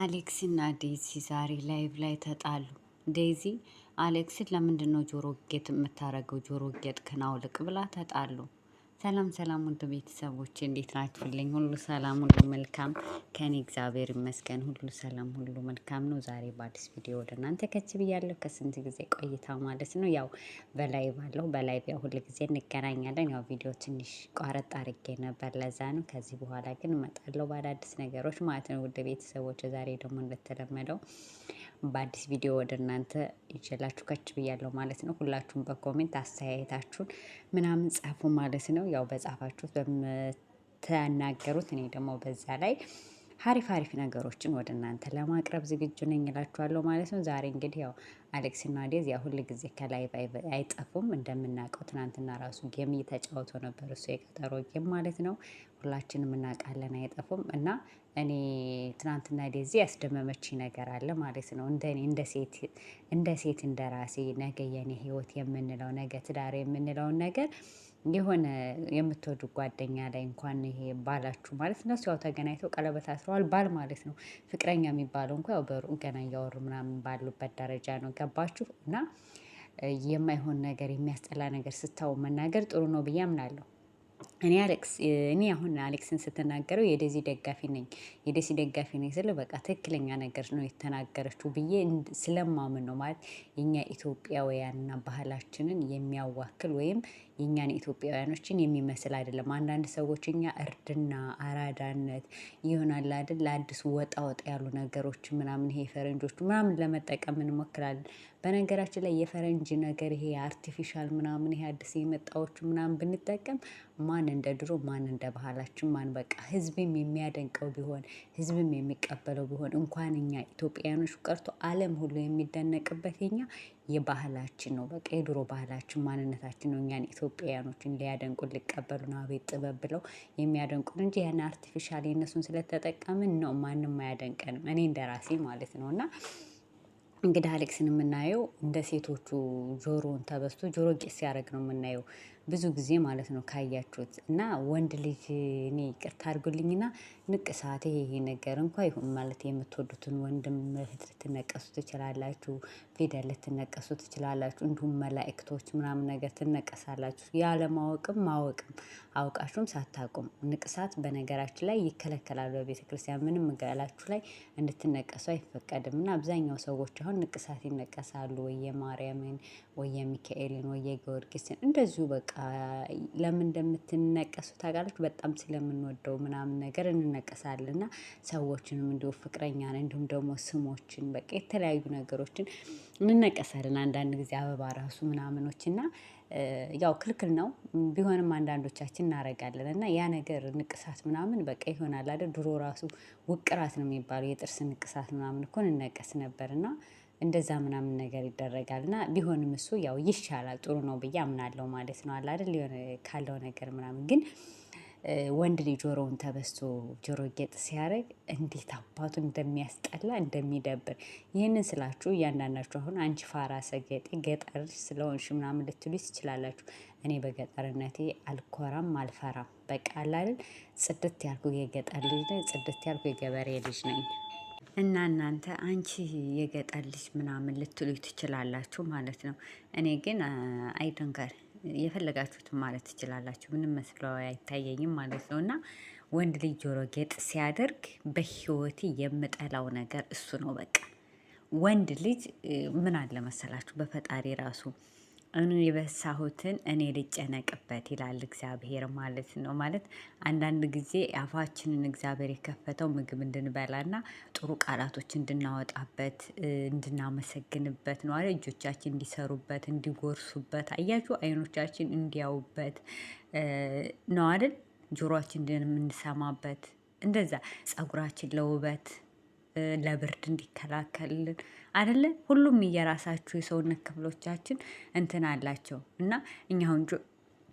አሌክስ እና ዴዚ ዛሬ ላይቭ ላይ ተጣሉ። ዴዚ አሌክስን ለምንድን ነው ጆሮ ጌጥ የምታደርገው? ጆሮ ጌጥህን አውልቅ ብላ ተጣሉ። ሰላም ሰላም ውድ ቤተሰቦች እንዴት ናችሁልኝ? ሁሉ ሰላም ሁሉ መልካም ከኔ እግዚአብሔር ይመስገን ሁሉ ሰላም ሁሉ መልካም ነው። ዛሬ በአዲስ ቪዲዮ ወደ እናንተ ከች ብያለሁ። ከስንት ጊዜ ቆይታ ማለት ነው። ያው በላይቭ ያው ሁል ጊዜ እንገናኛለን። ያው ቪዲዮ ትንሽ ቋረጥ አድርጌ ነበር፣ ለዛ ነው። ከዚህ በኋላ ግን እመጣለሁ በአዳዲስ ነገሮች ማለት ነው። ውድ ቤተሰቦች ዛሬ ደግሞ እንደተለመደው በአዲስ ቪዲዮ ወደ እናንተ ይዤላችሁ ከች ብያለሁ ማለት ነው። ሁላችሁም በኮሜንት አስተያየታችሁን ምናምን ጻፉ ማለት ነው። ያው በጻፋችሁት በምትናገሩት እኔ ደግሞ በዛ ላይ አሪፍ ነገሮችን ወደ እናንተ ለማቅረብ ዝግጁ ነኝ እላችኋለሁ ማለት ነው። ዛሬ እንግዲህ ያው አሌክስ እና ዴዝ ያው ሁል ጊዜ ከላይ አይጠፉም። እንደምናውቀው ትናንትና ራሱ ጌም እየተጫወቱ ነበር፣ እሱ የቀጠሮ ጌም ማለት ነው። ሁላችንም እናውቃለን፣ አይጠፉም። እና እኔ ትናንትና ዴዚ ያስደመመችኝ ነገር አለ ማለት ነው። እንደኔ እንደ ሴት እንደ ራሴ ነገ የኔ ህይወት የምንለው ነገ ትዳር የምንለውን ነገር የሆነ የምትወዱ ጓደኛ ላይ እንኳን ይሄ ባላችሁ ማለት ነው ያው ተገናኝተው ቀለበት አስረዋል ባል ማለት ነው። ፍቅረኛ የሚባለው እንኳ ያው በሩቅ ገና እያወሩ ምናምን ባሉበት ደረጃ ነው። ገባችሁ? እና የማይሆን ነገር የሚያስጠላ ነገር ስታው መናገር ጥሩ ነው ብዬ አምናለሁ። እኔ አሁን አሌክስን ስትናገረው የዴዚ ደጋፊ ነኝ። የዴዚ ደጋፊ ነኝ ስል በቃ ትክክለኛ ነገር ነው የተናገረችው ብዬ ስለማምን ነው። ማለት የኛ ኢትዮጵያውያንና ባህላችንን የሚያዋክል ወይም የእኛን ኢትዮጵያውያኖችን የሚመስል አይደለም። አንዳንድ ሰዎች እኛ እርድና አራዳነት ይሆናል አይደል? ለአዲስ ወጣ ያሉ ነገሮች ምናምን ይሄ ፈረንጆቹ ምናምን ለመጠቀም እንሞክራለን። በነገራችን ላይ የፈረንጅ ነገር ይሄ አርቲፊሻል ምናምን ይሄ አዲስ የመጣዎቹ ምናምን ብንጠቀም ማን እንደ ድሮ ማን እንደ ባህላችን ማን በቃ ህዝብም የሚያደንቀው ቢሆን ህዝብም የሚቀበለው ቢሆን እንኳን እኛ ኢትዮጵያውያኖች ቀርቶ ዓለም ሁሉ የሚደነቅበት የኛ የባህላችን ነው። በቃ የድሮ ባህላችን ማንነታችን ነው። እኛን ኢትዮጵያውያኖችን ሊያደንቁን ሊቀበሉን አቤት ጥበብ ብለው የሚያደንቁን እንጂ ያን አርቲፊሻል የነሱን ስለተጠቀምን ነው ማንም አያደንቀንም። እኔ እንደራሴ ማለት ነው። እና እንግዲህ አሌክስን የምናየው እንደ ሴቶቹ ጆሮውን ተበስቶ ጆሮ ጌጥ ሲያደርግ ነው የምናየው ብዙ ጊዜ ማለት ነው ካያችሁት። እና ወንድ ልጅ እኔ ይቅርታ አድርጉልኝና ንቅሳት ይሄ ነገር እንኳ ይሁን ማለት የምትወዱትን ወንድም ልትነቀሱ ትችላላችሁ፣ ፊደል ልትነቀሱ ትችላላችሁ፣ እንዲሁም መላእክቶች ምናምን ነገር ትነቀሳላችሁ። ያለማወቅም ማወቅም አውቃችሁም ሳታውቁም ንቅሳት በነገራችን ላይ ይከለከላል በቤተ ክርስቲያን። ምንም ገላችሁ ላይ እንድትነቀሱ አይፈቀድም። እና አብዛኛው ሰዎች አሁን ንቅሳት ይነቀሳሉ፣ ወይ የማርያምን ወይ የሚካኤልን ወይ የጊዮርጊስን እንደዚሁ በቃ ለምን እንደምትነቀሱ ታውቃላችሁ? በጣም ስለምንወደው ምናምን ነገር እንነቀሳለን። እና ሰዎችንም እንዲሁ ፍቅረኛን እንዲሁም ደግሞ ስሞችን በቃ የተለያዩ ነገሮችን እንነቀሳለን። አንዳንድ ጊዜ አበባ ራሱ ምናምኖች እና ያው ክልክል ነው ቢሆንም አንዳንዶቻችን እናደርጋለን። እና ያ ነገር ንቅሳት ምናምን በቃ ይሆናል አይደል? ድሮ ራሱ ውቅራት ነው የሚባለው የጥርስ ንቅሳት ምናምን እኮ እንነቀስ ነበር። እና እንደዛ ምናምን ነገር ይደረጋል። እና ቢሆንም እሱ ያው ይሻላል ጥሩ ነው ብዬ አምናለሁ ማለት ነው። አለ አይደል? የሆነ ካለው ነገር ምናምን ግን ወንድ ልጅ ጆሮውን ተበስቶ ጆሮ ጌጥ ሲያደርግ እንዴት አባቱ እንደሚያስጠላ እንደሚደብር። ይህንን ስላችሁ እያንዳንዳችሁ አሁን አንቺ ፋራ ሰገጤ ገጠር ስለሆንሽ ምናምን ልትሉ ትችላላችሁ። እኔ በገጠርነቴ አልኮራም አልፈራም። በቃ አለ አይደል? ጽድት ያልኩ የገጠር ልጅ ነኝ፣ ጽድት ያልኩ የገበሬ ልጅ ነኝ። እና እናንተ አንቺ የገጠር ልጅ ምናምን ልትሉ ትችላላችሁ ማለት ነው። እኔ ግን አይዶንከር የፈለጋችሁትን ማለት ትችላላችሁ። ምንም መስለው አይታየኝም ማለት ነው። እና ወንድ ልጅ ጆሮ ጌጥ ሲያደርግ በህይወቴ የምጠላው ነገር እሱ ነው። በቃ ወንድ ልጅ ምን አለ መሰላችሁ? በፈጣሪ ራሱ እኔ የበሳሁትን እኔ ልጨነቅበት ይላል እግዚአብሔር ማለት ነው። ማለት አንዳንድ ጊዜ አፋችንን እግዚአብሔር የከፈተው ምግብ እንድንበላና ጥሩ ቃላቶች እንድናወጣበት እንድናመሰግንበት ነው አይደል? እጆቻችን እንዲሰሩበት እንዲጎርሱበት፣ አያችሁ፣ አይኖቻችን እንዲያዩበት ነው አይደል? ጆሮአችን እንደምንሰማበት እንደዛ፣ ፀጉራችን ለውበት ለብርድ እንዲከላከልልን አይደለ? ሁሉም የራሳችሁ የሰውነት ክፍሎቻችን እንትን አላቸው። እና እኛ አሁን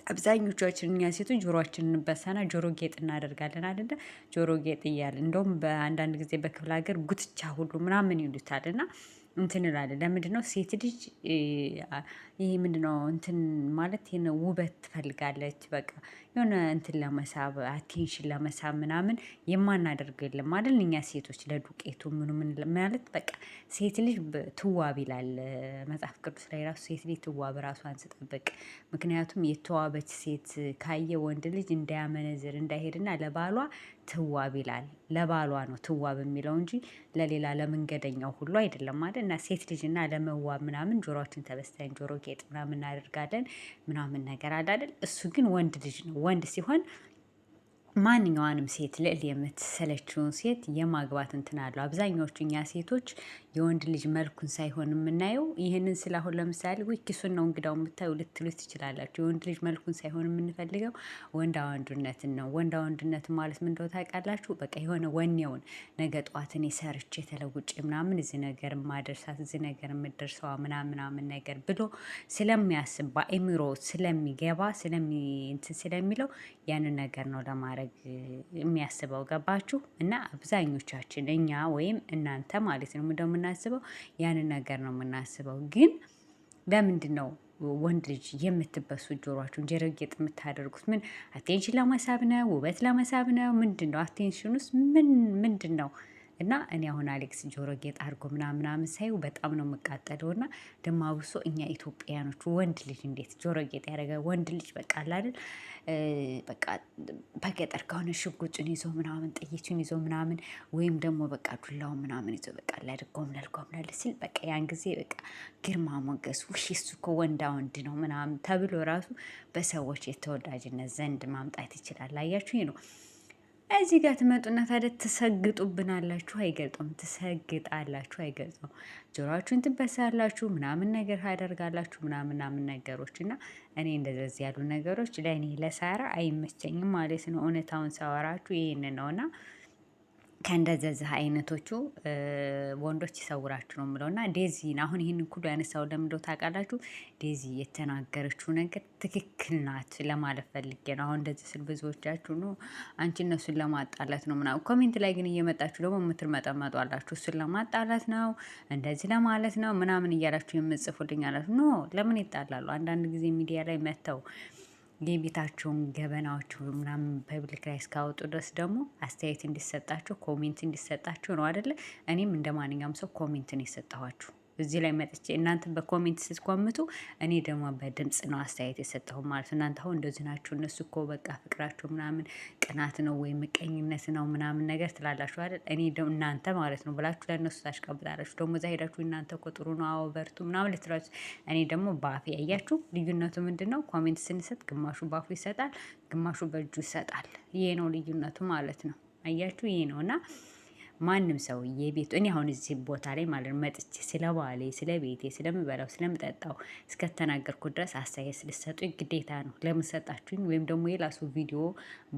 አብዛኞቻችን እኛ ሴቶች ጆሮአችንን እንበሳና ጆሮ ጌጥ እናደርጋለን አይደለ? ጆሮ ጌጥ እያለ እንደውም በአንዳንድ ጊዜ በክፍለ ሀገር ጉትቻ ሁሉ ምናምን ይሉታል። እና እንትን እላለን። ለምንድነው ሴት ልጅ ይሄ ምንድነው እንትን ማለት ይሄን ውበት ትፈልጋለች። በቃ የሆነ እንትን ለመሳብ አቴንሽን ለመሳብ ምናምን የማናደርገው የለም አይደል? እኛ ሴቶች ለዱቄቱ ምኑ ምን ማለት በቃ ሴት ልጅ ትዋብ ይላል መጽሐፍ ቅዱስ ላይ ራሱ ሴት ልጅ ትዋብ ራሷን ስጠብቅ። ምክንያቱም የተዋበች ሴት ካየ ወንድ ልጅ እንዳያመነዝር እንዳይሄድና ለባሏ ትዋብ ይላል። ለባሏ ነው ትዋብ የሚለው እንጂ ለሌላ ለመንገደኛው ሁሉ አይደለም አይደል? እና ሴት ልጅና ለመዋብ ምናምን ጆሮአችን ተበስተን ጆሮ ጌጥ ምናምን እናደርጋለን ምናምን ነገር አለ አይደል? እሱ ግን ወንድ ልጅ ነው። ወንድ ሲሆን ማንኛዋንም ሴት ልዕል የምትሰለችውን ሴት የማግባት እንትን አለው። አብዛኛዎቹ እኛ ሴቶች የወንድ ልጅ መልኩን ሳይሆን የምናየው ይህንን ስላሁን ለምሳሌ ወይ ኪሱን ነው እንግዳው የምታዩ ልትሉ ትችላላችሁ። የወንድ ልጅ መልኩን ሳይሆን የምንፈልገው ወንዳ ወንድነትን ነው። ወንዳ ወንድነትን ማለት ምን እንደሆነ ታውቃላችሁ? በቃ የሆነ ወኔውን ነገ ጠዋት እኔ ሰርቼ ተለውጬ ምናምን እዚህ ነገር ማደርሳት እዚህ ነገር የምደርሰዋ ምናምን ነገር ብሎ ስለሚያስብ በአእምሮ ስለሚገባ እንትን ስለሚለው ያንን ነገር ነው ለማድረግ የሚያስበው። ገባችሁ? እና አብዛኞቻችን እኛ ወይም እናንተ ማለት ነው እንደምናስበው ያንን ነገር ነው የምናስበው። ግን ለምንድን ነው ወንድ ልጅ የምትበሱ ጆሯችሁን ጆሮ ጌጥ የምታደርጉት? ምን አቴንሽን ለመሳብ ነው? ውበት ለመሳብ ነው? ምንድን ነው አቴንሽን ውስጥ ምንድን ነው? እና እኔ አሁን አሌክስ ጆሮ ጌጥ አድርጎ ምናምን ሳይው በጣም ነው የምቃጠለው። እና ደሞ አብሶ እኛ ኢትዮጵያኖች ወንድ ልጅ እንዴት ጆሮ ጌጥ ያደረገ ወንድ ልጅ በቃ አይደል በቃ በገጠር ከሆነ ሽጉጭን ይዞ ምናምን ጥይቱን ይዞ ምናምን ወይም ደግሞ በቃ ዱላው ምናምን ይዞ በቃ ላይ ጎምለል ሲል በቃ ያን ጊዜ በቃ ግርማ ሞገስ ውሽ እሱ እኮ ወንዳ ወንድ ነው ምናምን ተብሎ ራሱ በሰዎች የተወዳጅነት ዘንድ ማምጣት ይችላል። አያችሁ ነው። እዚህ ጋር ትመጡና ታዲያ ትሰግጡብናላችሁ። አይገልጠውም። ትሰግጣላችሁ። አይገልጸውም። ጆሮአችሁን ትበሳላችሁ ምናምን ነገር ታደርጋላችሁ ምናምን ነገሮች እና እኔ እንደዚህ ያሉ ነገሮች ለእኔ ለሳራ አይመቸኝም ማለት ነው። እውነታውን ሳወራችሁ ይህን ነውና ከእንደዚህ አይነቶቹ ወንዶች ይሰውራችሁ ነው የምለው። እና ዴዚን አሁን ይህን ሁሉ ያነሳው ለምንድነው ታውቃላችሁ? ዴዚ የተናገረችው ነገር ትክክል ናት ለማለት ፈልጌ ነው። አሁን እንደዚህ ስል ብዙዎቻችሁ ነው አንቺ እነሱን ለማጣላት ነው ምናምን፣ ኮሜንት ላይ ግን እየመጣችሁ ደግሞ የምትርመጠመጡ አላችሁ። እሱን ለማጣላት ነው እንደዚህ ለማለት ነው ምናምን እያላችሁ የምጽፉልኝ አላችሁ። ኖ ለምን ይጣላሉ? አንዳንድ ጊዜ ሚዲያ ላይ መጥተው የቤታቸውን ገበናዎቹ ምናምን ፐብሊክ ላይ እስካወጡ ድረስ ደግሞ አስተያየት እንዲሰጣቸው ኮሜንት እንዲሰጣቸው ነው አይደለ? እኔም እንደ ማንኛውም ሰው ኮሜንትን የሰጠኋችሁ እዚህ ላይ መጥቼ እናንተ በኮሜንት ስትኮምቱ እኔ ደግሞ በድምጽ ነው አስተያየት የሰጠሁ ማለት ነው። እናንተ አሁን እንደዚህ ናችሁ፣ እነሱ እኮ በቃ ፍቅራቸው ምናምን ቅናት ነው ወይም ምቀኝነት ነው ምናምን ነገር ትላላችሁ አይደል? እኔ ደግሞ እናንተ ማለት ነው ብላችሁ ለእነሱ ታሽቀብጣላችሁ። ደግሞ እዛ ሄዳችሁ እናንተ እኮ ጥሩ ነው አዎ በርቱ ምናምን ልትላችሁ፣ እኔ ደግሞ በአፌ ያያችሁ። ልዩነቱ ምንድን ነው? ኮሜንት ስንሰጥ ግማሹ በአፉ ይሰጣል፣ ግማሹ በእጁ ይሰጣል። ይሄ ነው ልዩነቱ ማለት ነው። አያችሁ? ይሄ ነው እና ማንም ሰው የቤቱ እኔ አሁን እዚህ ቦታ ላይ ማለት ነው መጥቼ ስለ ባሌ፣ ስለ ቤቴ፣ ስለምበላው፣ ስለምጠጣው እስከተናገርኩ ድረስ አስተያየት ልሰጡኝ ግዴታ ነው። ለምን ሰጣችሁኝ? ወይም ደግሞ የላሱ ቪዲዮ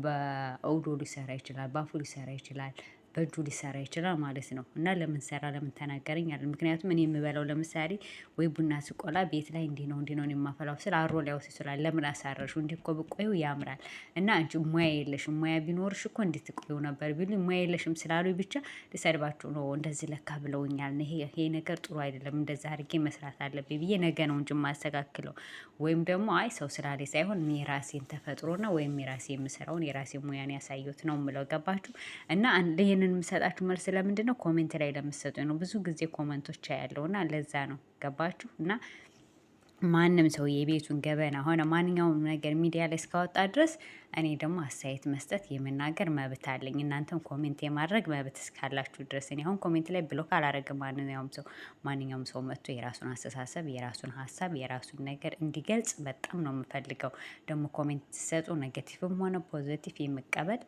በአውዶ ሊሰራ ይችላል፣ በአፉ ሊሰራ ይችላል፣ በእጁ ሊሰራ ይችላል ማለት ነው። እና ለምን ሰራ ለምን ተናገረኝ አለ። ምክንያቱም እኔ የምበላው ለምሳሌ ወይ ቡና ስቆላ ቤት ላይ እንዲህ ነው የማፈላው ስል አሮ ሊያውስ ይችላል። ለምን አሳረሹ እንዲህ እኮ ብቆዩ ያምራል። እና አንቺ ሙያ የለሽም፣ ሙያ ቢኖርሽ እኮ እንድትቆዩ ነበር ቢሉ ሙያ የለሽም ስላሉ ብቻ ልሰድባችሁ ነው። እንደዚህ ለካ ብለውኛል። ይሄ ነገር ጥሩ አይደለም፣ እንደዛ አድርጌ መስራት አለብኝ ብዬ ነገ ነው እንጂ የማስተካክለው። ወይም ደግሞ አይ ሰው ስላለ ሳይሆን የራሴን ተፈጥሮና ወይም የራሴ የምሰራውን የራሴ ሙያን ያሳየሁት ነው የምለው። ገባችሁ? እና ይህንን የምሰጣችሁ መልስ ለምንድን ነው? ኮሜንት ላይ ለምሰጡኝ ነው። ብዙ ጊዜ ኮሜንቶች ያለውና ለዛ ነው። ገባችሁ? እና ማንም ሰው የቤቱን ገበና ሆነ ማንኛውም ነገር ሚዲያ ላይ እስካወጣ ድረስ እኔ ደግሞ አስተያየት መስጠት የመናገር መብት አለኝ። እናንተም ኮሜንት የማድረግ መብት እስካላችሁ ድረስ እኔ አሁን ኮሜንት ላይ ብሎክ አላደረግም። ማንኛውም ሰው መጥቶ የራሱን አስተሳሰብ፣ የራሱን ሀሳብ፣ የራሱን ነገር እንዲገልጽ በጣም ነው የምፈልገው። ደግሞ ኮሜንት ሲሰጡ ኔጌቲቭም ሆነ ፖዚቲቭ የመቀበል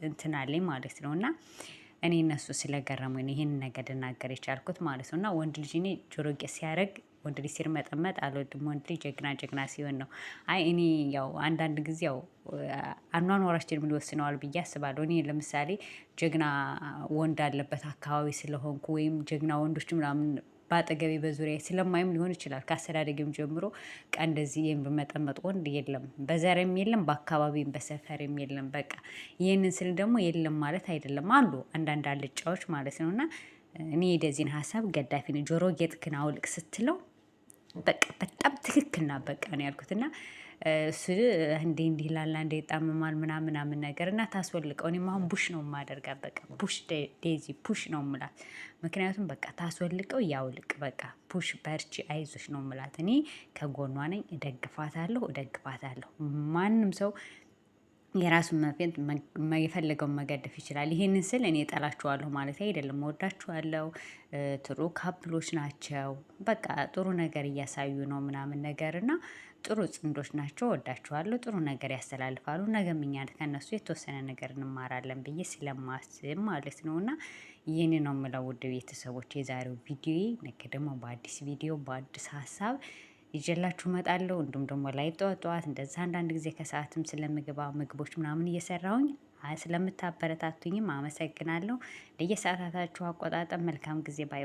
እንትን አለኝ ማለት ነው። እና እኔ እነሱ ስለገረሙኝ ይሄን ነገር ልናገር የቻልኩት ማለት ነው። እና ወንድ ልጅ እኔ ጆሮ ጌጥ ሲያደርግ ወንድ ልጅ ሲርመጠመጥ አልወድም። ወንድ ልጅ ጀግና ሲሆን ነው። አይ እኔ ያው አንዳንድ ጊዜ ያው አኗኗራችን ምን ይወስነዋል ብዬ አስባለሁ። እኔ ለምሳሌ ጀግና ወንድ አለበት አካባቢ ስለሆንኩ ወይም ጀግና ወንዶች ምናምን በአጠገቤ በዙሪያ ስለማይም ሊሆን ይችላል። ከአስተዳደግም ጀምሮ ቀን እንደዚህ የሚመጠመጥ ወንድ የለም፣ በዘርም የለም፣ በአካባቢም በሰፈርም የለም። በቃ ይህንን ስል ደግሞ የለም ማለት አይደለም፣ አሉ አንዳንድ አልጫዎች ማለት ነው። እና እኔ የደዚህን ሀሳብ ገዳፊ ነው። ጆሮ ጌጥህን አውልቅ ስትለው በቃ በጣም ትክክልና በቃ ነው ያልኩት። እና እሱ እንዲህ ይላል እንዴ ይጣመማል ምናምን ነገር እና ታስወልቀው። እኔም አሁን ቡሽ ነው የማደርጋት። በቃ ፑሽ ዴዚ ፑሽ ነው የምላት። ምክንያቱም በቃ ታስወልቀው ያውልቅ በቃ ፑሽ በርቺ አይዞሽ ነው የምላት። እኔ ከጎኗ ነኝ፣ እደግፋታለሁ። ማንም ሰው የራሱን መብት የፈለገውን መገደፍ ይችላል። ይሄንን ስል እኔ እጠላችኋለሁ ማለት አይደለም። ወዳችኋለሁ። ጥሩ ካፕሎች ናቸው። በቃ ጥሩ ነገር እያሳዩ ነው ምናምን ነገር እና ጥሩ ጽንዶች ናቸው። ወዳችኋለሁ። ጥሩ ነገር ያስተላልፋሉ። ነገም እኛ ከእነሱ የተወሰነ ነገር እንማራለን ብዬ ስለማስብ ማለት ነው። እና ይህን ነው የምለው ውድ ቤተሰቦች የዛሬው ቪዲዮ። ነገ ደግሞ በአዲስ ቪዲዮ በአዲስ ሀሳብ ይዤላችሁ እመጣለሁ። እንዲሁም ደግሞ ላይ ጠዋት እንደዛ አንዳንድ ጊዜ ከሰዓትም ምግቦች ምናምን እየሰራሁኝ ስለምታበረታቱኝም አመሰግናለሁ። ለየሰዓታታችሁ አቆጣጠር መልካም ጊዜ። ባይ